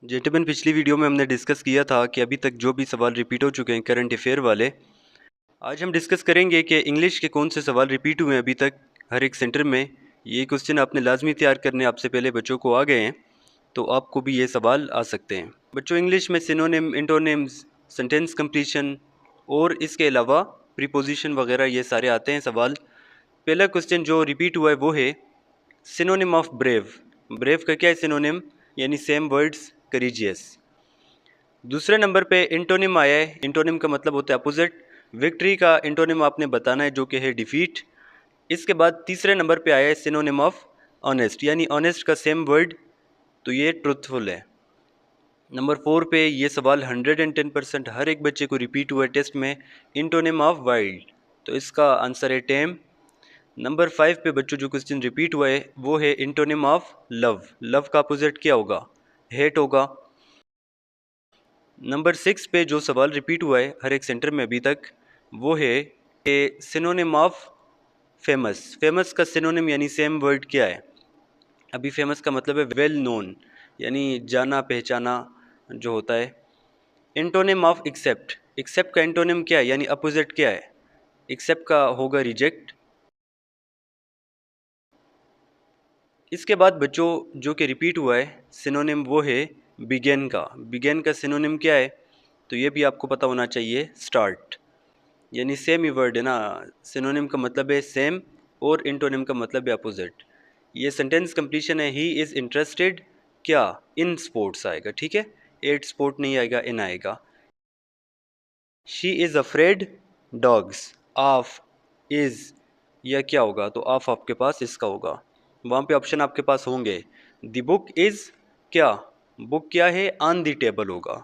Gentleman, पिछली video में हमने डिस्कस किया था कि अभी तक जो भी सवाल रिपीट हो चुके हैं करंट अफेयर वाले, आज हम डिस्कस करेंगे कि इंग्लिश के कौन से सवाल रिपीट हुए हैं अभी तक हर एक सेंटर में। ये क्वेश्चन आपने लाजमी तैयार करने आपसे पहले बच्चों को आ गए हैं, तो आपको भी ये सवाल आ सकते हैं। बच्चों, इंग्लिश में सिनोनिम, इंटोनिम्स, सेंटेंस कंप्लीशन और इसके अलावा प्रीपोजिशन वगैरह ये सारे आते हैं सवाल। पहला क्वेश्चन जो रिपीट हुआ है वो है सिनोनिम ऑफ ब्रेव। ब्रेव का क्या है सिनोनिम, यानी सेम वर्ड्स करीजियस। दूसरे नंबर पे इंटोनिम आया है। इंटोनिम का मतलब होता है अपोजिट। विक्ट्री का इंटोनिम आपने बताना है जो कि है डिफीट। इसके बाद तीसरे नंबर पे आया है सिनोनिम ऑफ ऑनेस्ट, यानी ऑनेस्ट का सेम वर्ड, तो ये ट्रुथफुल है। नंबर 4 पे ये सवाल 110% हर एक बच्चे को रिपीट हुआ है टेस्ट में, इंटोनिम ऑफ वाइल्ड, तो इसका आंसर है टेम। नंबर 5 पे बच्चों जो क्वेश्चन रिपीट हुआ है वो है इंटोनिम ऑफ लव। लव का अपोजिट क्या होगा, हेट होगा। नंबर 6 पे जो सवाल रिपीट हुआ है हर एक सेंटर में अभी तक वो है ए सिनोनिम ऑफ फेमस। फेमस का सिनोनिम यानी सेम वर्ड क्या है। अभी फेमस का मतलब है वेल नोन, यानी जाना पहचाना जो होता है। Antonym of accept. एक्सेप्ट का इंटोनिम क्या है, यानी अपोजिट क्या है। एक्सेप्ट का होगा रिजेक्ट। इसके बाद बच्चों जो कि रिपीट हुआ है सिनोनिम वो है बिगेन का। बिगेन का सिनोनिम क्या है, तो ये भी आपको पता होना चाहिए, स्टार्ट, यानी सेम ही वर्ड है ना। सिनोनिम का मतलब है सेम और इंटोनिम का मतलब है अपोजिट। ये सेंटेंस कंप्लीशन है, ही इज़ इंटरेस्टेड क्या, इन स्पोर्ट्स आएगा, ठीक है, एट स्पोर्ट नहीं आएगा, इन आएगा। She is afraid dogs, of is या क्या होगा, तो ऑफ आपके पास इसका होगा, वहाँ पे ऑप्शन आपके पास होंगे। द बुक इज़ क्या, बुक क्या है, ऑन द टेबल होगा।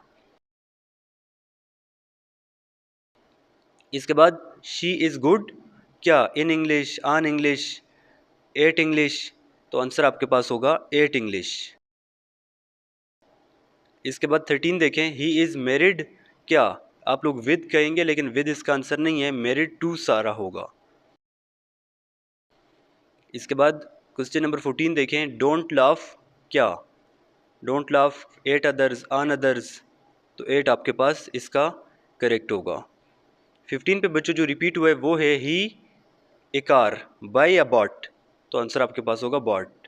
इसके बाद शी इज़ गुड क्या, in English, on English, at English, तो आंसर आपके पास होगा एट इंग्लिश। इसके बाद 13 देखें, ही इज़ मैरिड क्या, आप लोग विद कहेंगे लेकिन विद इसका आंसर नहीं है, मैरिड टू सारा होगा। इसके बाद क्वेश्चन नंबर 14 देखें, डोंट लाफ क्या, don't laugh at others, on others, तो एट आपके पास इसका करेक्ट होगा। 15 पे बच्चों जो रिपीट हुआ है वो है ही ए कार, बाय या बॉट, तो आंसर आपके पास होगा बॉट।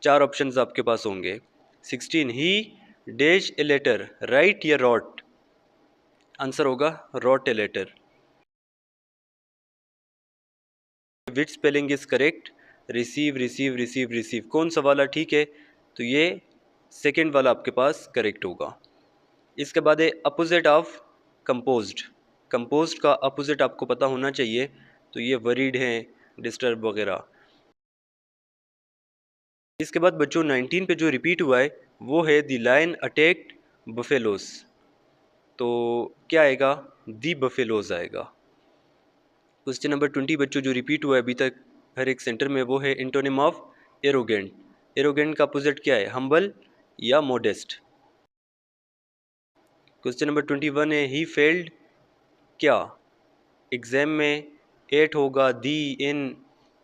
चार ऑप्शंस आपके पास होंगे। 16 ही डैश ए लेटर, राइट या रॉट, आंसर होगा wrote a letter. Which spelling is correct, receive receive receive receive, कौन सा वाला ठीक है, तो ये सेकंड वाला आपके पास करेक्ट होगा। इसके बाद है अपोजिट ऑफ कंपोज्ड। कंपोज्ड का अपोजिट आपको पता होना चाहिए, तो ये वरीड है, डिस्टर्ब वगैरह। इसके बाद बच्चों 19 पे जो रिपीट हुआ है वो है द लायन अटैक्ड बफेलोस, तो क्या आएगा, दी बफेलोज आएगा। क्वेश्चन नंबर 20 बच्चों जो रिपीट हुआ है अभी तक हर एक सेंटर में वो है इंटोनिम ऑफ एरोगेंट। एरोगेंट का अपोजिट क्या है, हम्बल या मोडेस्ट। क्वेश्चन नंबर 21 है ही फेल्ड क्या, एग्जाम में एट होगा, दी, इन,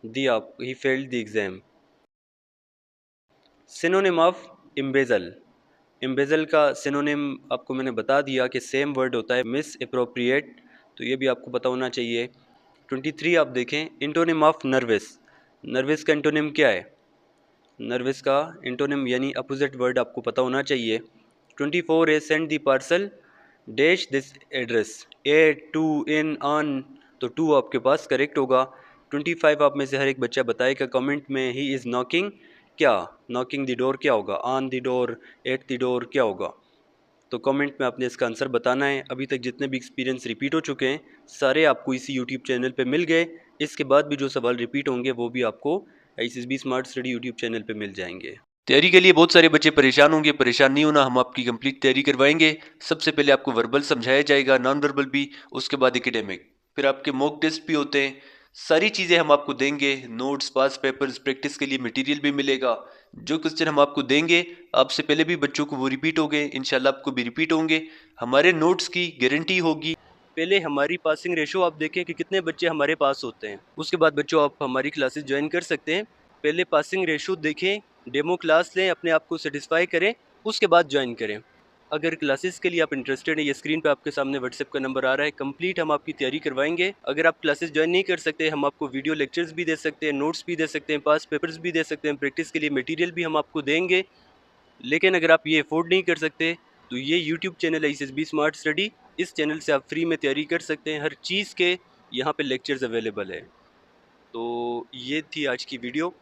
दी, आप he failed the exam. Synonym of embezzle. Embezzle का सिनोनिम आपको मैंने बता दिया कि सेम वर्ड होता है मिस अप्रोप्रिएट, तो ये भी आपको पता होना चाहिए। 23 आप देखें, इंटोनिम ऑफ नर्वस। नर्वस का इंटोनिम क्या है, नर्वस का इंटोनिम यानी अपोजिट वर्ड आपको पता होना चाहिए। 24 है send the parcel dash this address, at, to, in, on, तो टू आपके पास करेक्ट होगा। 25 आप में से हर एक बच्चा बताएगा कमेंट में, ही इज़ नॉकिंग क्या, नॉकिंग द डोर क्या होगा, on the door, at the door क्या होगा, तो कमेंट में आपने इसका आंसर बताना है। अभी तक जितने भी एक्सपीरियंस रिपीट हो चुके हैं सारे आपको इसी यूट्यूब चैनल पे मिल गए। इसके बाद भी जो सवाल रिपीट होंगे वो भी आपको ICSB smart study YouTube channel पे मिल जाएंगे। तैयारी के लिए बहुत सारे बच्चे परेशान होंगे, परेशान नहीं होना, हम आपकी कंप्लीट तैयारी करवाएंगे। सबसे पहले आपको वर्बल समझाया जाएगा, नॉन वर्बल भी, उसके बाद एकेडमिक, फिर आपके मॉक टेस्ट भी होते हैं। सारी चीज़ें हम आपको देंगे, नोट्स, पास पेपर्स, प्रैक्टिस के लिए मटेरियल भी मिलेगा। जो क्वेश्चन हम आपको देंगे आपसे पहले भी बच्चों को वो रिपीट हो गए, इंशाल्लाह आपको भी रिपीट होंगे। हमारे नोट्स की गारंटी होगी। पहले हमारी पासिंग रेशो आप देखें कि कितने बच्चे हमारे पास होते हैं, उसके बाद बच्चों आप हमारी क्लासेस ज्वाइन कर सकते हैं। पहले पासिंग रेशो देखें, डेमो क्लास लें, अपने आप को सेटिस्फाई करें, उसके बाद ज्वाइन करें। अगर क्लासेस के लिए आप इंटरेस्टेड हैं, ये स्क्रीन पे आपके सामने व्हाट्सएप का नंबर आ रहा है, कंप्लीट हम आपकी तैयारी करवाएंगे। अगर आप क्लासेस ज्वाइन नहीं कर सकते, हम आपको वीडियो लेक्चर्स भी दे सकते हैं, नोट्स भी दे सकते हैं, पास पेपर्स भी दे सकते हैं, प्रैक्टिस के लिए मटेरियल भी हम आपको देंगे। लेकिन अगर आप ये अफोर्ड नहीं कर सकते तो ये यूट्यूब चैनल है SSB स्मार्ट स्टडी, इस चैनल से आप फ्री में तैयारी कर सकते हैं, हर चीज़ के यहाँ पे लेक्चर्स अवेलेबल है। तो ये थी आज की वीडियो।